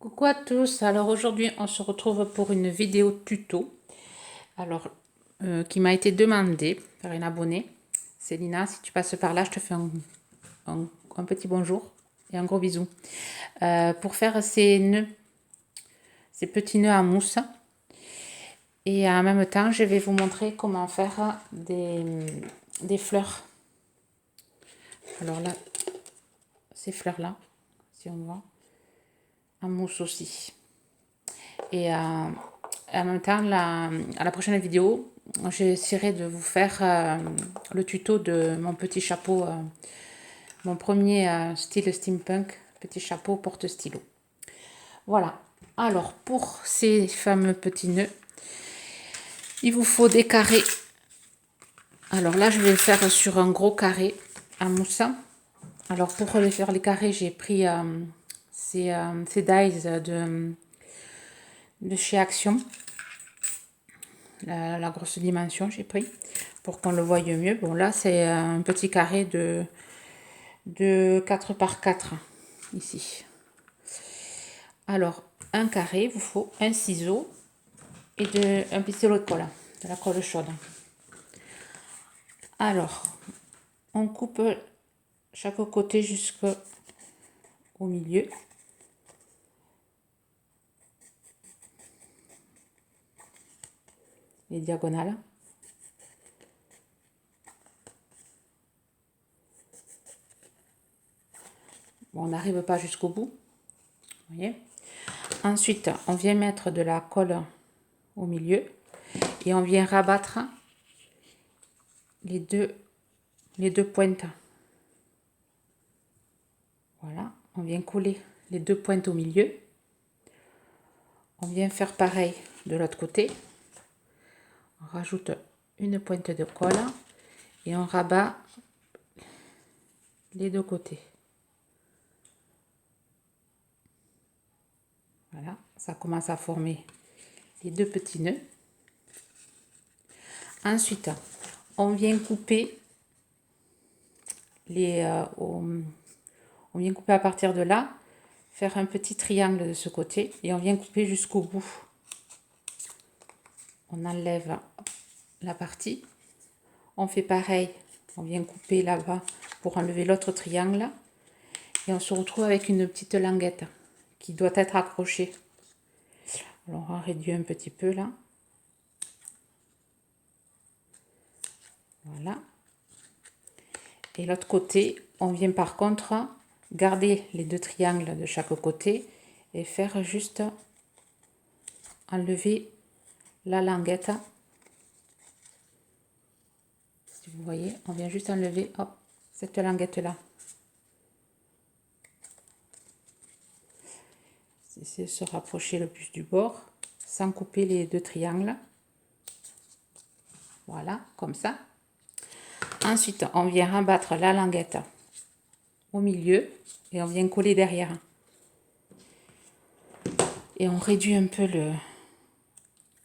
Coucou à tous, alors aujourd'hui on se retrouve pour une vidéo tuto qui m'a été demandée par une abonnée. Célina, si tu passes par là, je te fais un petit bonjour et un gros bisou. Pour faire ces nœuds, ces petits nœuds à mousse, et en même temps je vais vous montrer comment faire des fleurs. Alors là, ces fleurs là, si on voit, en mousse aussi. Et en même temps, à la prochaine vidéo, j'essaierai de vous faire le tuto de mon petit chapeau, mon premier style steampunk, petit chapeau porte-stylo. Voilà. Alors, pour ces fameux petits nœuds, il vous faut des carrés. Alors là, je vais le faire sur un gros carré à mousse. Alors, pour faire les carrés, j'ai pris ces dies de chez Action. La grosse dimension j'ai pris pour qu'on le voie mieux. Bon là c'est un petit carré de 4 par 4 ici. Alors un carré, il vous faut un ciseau et un pistolet de colle, de la colle chaude. Alors on coupe chaque côté jusqu'au milieu. Les diagonales. Bon, on n'arrive pas jusqu'au bout. Vous voyez. Ensuite, on vient mettre de la colle au milieu et on vient rabattre les deux pointes. Voilà, on vient coller les deux pointes au milieu. On vient faire pareil de l'autre côté. On rajoute une pointe de colle et on rabat les deux côtés. Voilà, ça commence à former les deux petits nœuds. Ensuite, on vient couper on vient couper à partir de là, faire un petit triangle de ce côté et on vient couper jusqu'au bout. On enlève la partie, on fait pareil, on vient couper là-bas pour enlever l'autre triangle et on se retrouve avec une petite languette qui doit être accrochée. Alors on réduit un petit peu là. Voilà. Et l'autre côté, on vient par contre garder les deux triangles de chaque côté et faire juste enlever la languette. Si vous voyez, on vient juste enlever cette languette là. C'est se rapprocher le plus du bord sans couper les deux triangles. Voilà, comme ça. Ensuite, on vient rabattre la languette au milieu et on vient coller derrière. Et on réduit un peu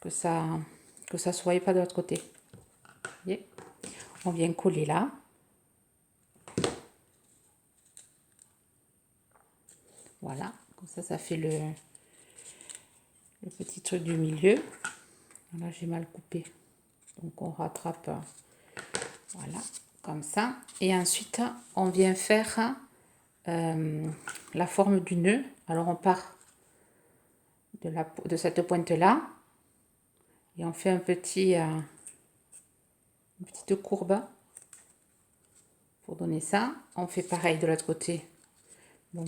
que ça se voie pas de l'autre côté. Vous voyez, on vient coller là. Voilà, comme ça fait le petit truc du milieu. Là, j'ai mal coupé. Donc, on rattrape, voilà, comme ça. Et ensuite, on vient faire la forme du nœud. Alors, on part de cette pointe-là. Et on fait une petite courbe pour donner ça. On fait pareil de l'autre côté. Bon.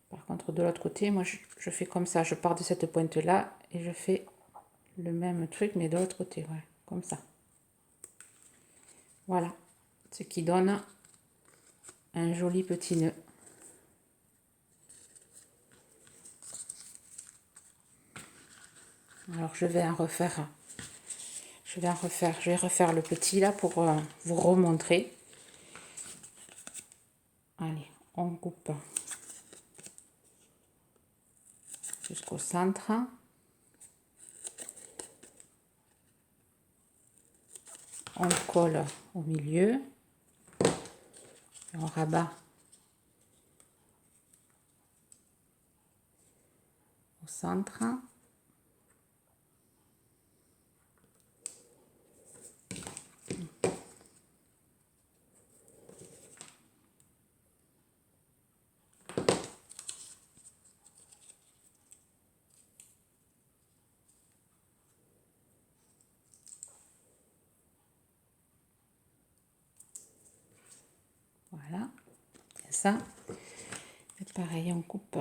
Par contre, de l'autre côté, moi, je fais comme ça. Je pars de cette pointe-là et je fais le même truc, mais de l'autre côté. Ouais, comme ça. Voilà. Ce qui donne un joli petit nœud. Alors, je vais refaire le petit là pour vous remontrer. Allez, on coupe jusqu'au centre. On colle au milieu. Et on rabat centre. Voilà, et ça, et pareil, on coupe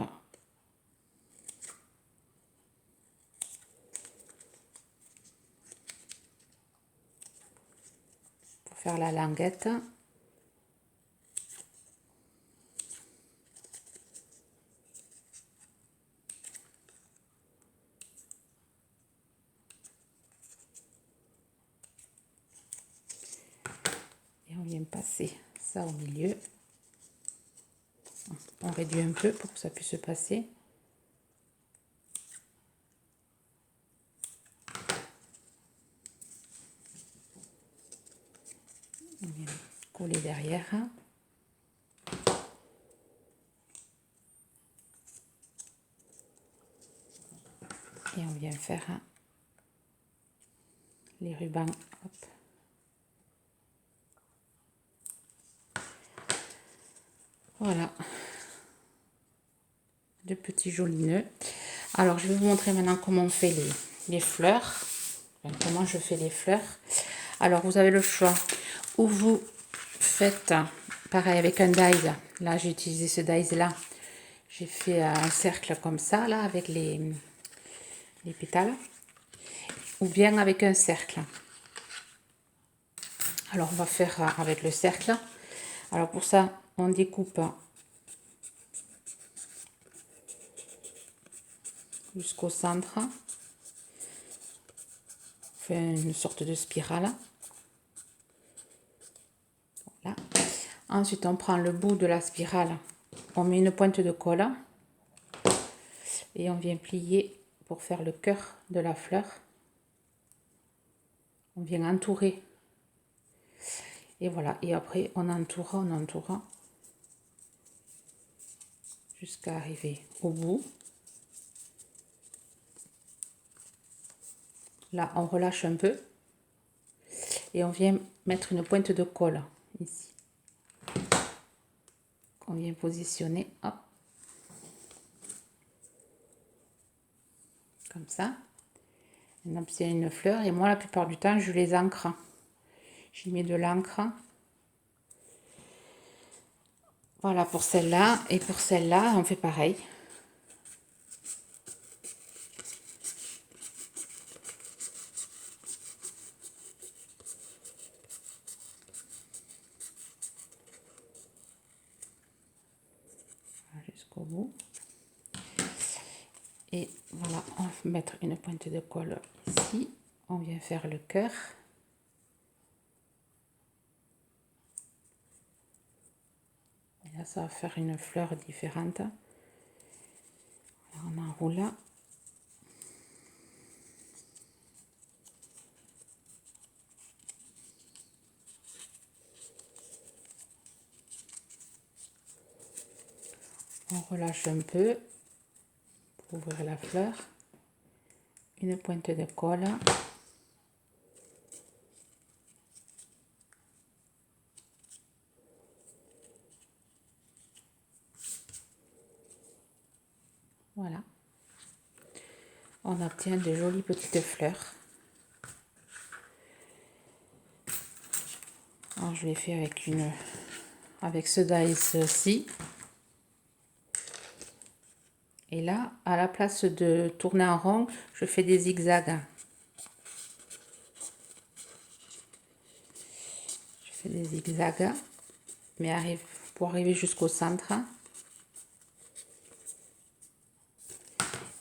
pour faire la languette. Et on vient passer ça au milieu. On réduit un peu pour que ça puisse se passer. On vient coller derrière. Et on vient faire les rubans. Hop. Voilà. De petits jolis nœuds. Alors, je vais vous montrer maintenant comment on fait les fleurs. Enfin, comment je fais les fleurs. Alors, vous avez le choix. Ou vous faites pareil avec un dies. Là, j'ai utilisé ce dies là. J'ai fait un cercle comme ça, là, avec les pétales. Ou bien avec un cercle. Alors, on va faire avec le cercle. Alors, pour ça, on découpe jusqu'au centre. On fait une sorte de spirale. Voilà. Ensuite, on prend le bout de la spirale. On met une pointe de colle. Et on vient plier pour faire le cœur de la fleur. On vient entourer. Et voilà. Et après, on entoure jusqu'à arriver au bout. Là, on relâche un peu. Et on vient mettre une pointe de colle ici. On vient positionner. Hop. Comme ça. On obtient une fleur. Et moi, la plupart du temps, je les ancre. J'y mets de l'encre. Voilà pour celle-là. Et pour celle-là, on fait pareil. Jusqu'au bout. Et voilà, on va mettre une pointe de colle ici. On vient faire le cœur. Et là, ça va faire une fleur différente. Alors, on enroule. On relâche un peu pour ouvrir la fleur. Une pointe de colle. Voilà. On obtient de jolies petites fleurs. Alors, je l'ai fait avec ce dies-ci. Et là, à la place de tourner en rond, je fais des zigzags. Je fais des zigzags, mais pour arriver jusqu'au centre.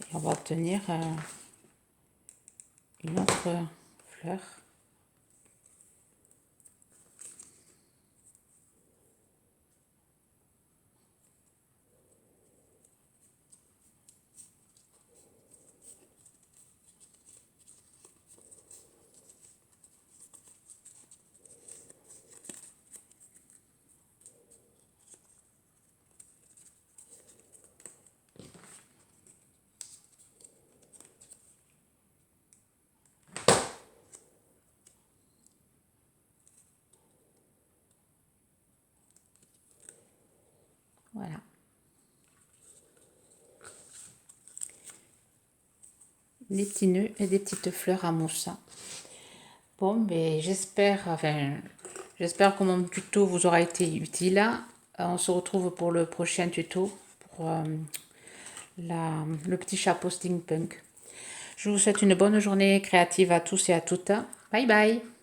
Et on va obtenir une autre fleur. Voilà. Des petits nœuds et des petites fleurs à mousse. Bon, ben j'espère que mon tuto vous aura été utile. On se retrouve pour le prochain tuto, pour le petit chapeau steampunk. Je vous souhaite une bonne journée créative à tous et à toutes. Bye bye!